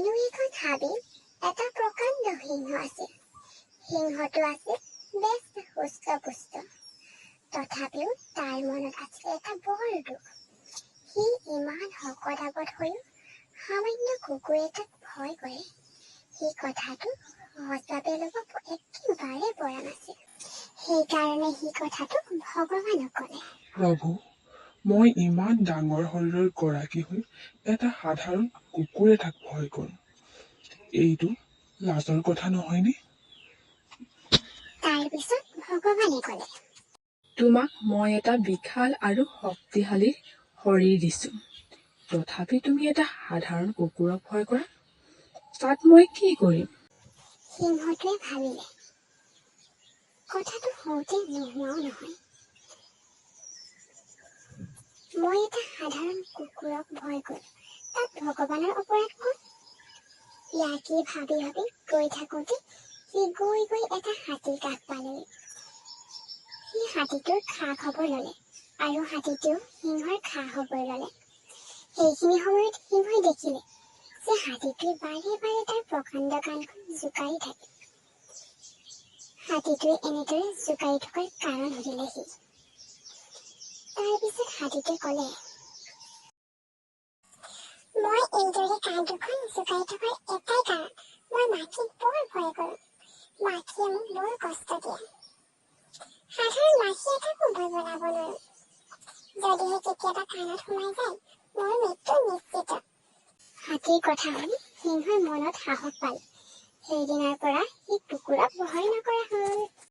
কোনো এখন হাবিত এটা প্ৰকাণ্ড সিংহ আছিল। সিংহটো আছিল বেছ সুস্থ-পুষ্ট। তথাপিও তাৰ মনত আছিল এটা বৰ দুখ। সি ইমান শকত আৱত হৈও সামান্য কুকুৰ এটাক ভয় কৰে। সি কথাটো সহজভাৱে ল'ব একেবাৰে পৰা নাছিল। সেইকাৰণে সি কথাটো ভগৱানক ক'লে। প্ৰভু, মই ইমান ডাঙৰ শৰীৰৰ গৰাকী হৈ এটা সাধাৰণ কুকুৰ এটাক ভয় কৰোঁ। এইটো লাজৰ কথা নহয়নে? তাৰ পিছত ভগৱানে ক'লে, তোমাক মই এটা বিশাল আৰু শক্তিশালী শৰীৰ দিছো। তথাপি তুমি এটা সাধাৰণ কুকুৰক ভয় কৰা? তাত মই কি কৰিম? সিংহটোৱে ভাবিলে, কথাটো হওঁতে নোহোৱাও নহয়। মই এটা সাধাৰণ কুকুৰক ভয় কৰোঁ, তাত ভগৱানৰ অপৰাধ ক'ত? ইয়াকে ভাবি ভাবি গৈ থাকোঁতে সি গৈ গৈ এটা হাতীৰ কাষ পালেগৈ। সি হাতীটোৰ খা খবৰ ল'লে আৰু হাতীটোও সিংহৰ খা খবৰ ল'লে। সেইখিনি সময়ত সিংহই দেখিলে যে হাতীটোৱে বাৰে বাৰে তাৰ প্ৰকাণ্ড কাণখন জোকাৰি থাকে। হাতীটোৱে এনেদৰে জোকাৰি থকাৰ কাৰণ সুধিলে সি। তাৰ পিছত হাতীটোৱে ক'লে, মই এইদৰে কাণ দুখন জোকাৰি থকাৰ এটাই কাৰণ, মই মাখিক বৰ ভয় কৰোঁ। মাখিয়ে মোক বৰ কষ্ট দিয়ে। সাধাৰণ মাখি এটাকো মই বনাব নোৱাৰোঁ। যদিহে কেতিয়াবা কাণত সোমাই যায়, মোৰ মৃত্যু নিশ্চিত। হাতীৰ কথা শুনি সিংহই মনত সাহস পালে। সেইদিনাৰ পৰা সি কুকুৰক ভয় নকৰা হ'ল।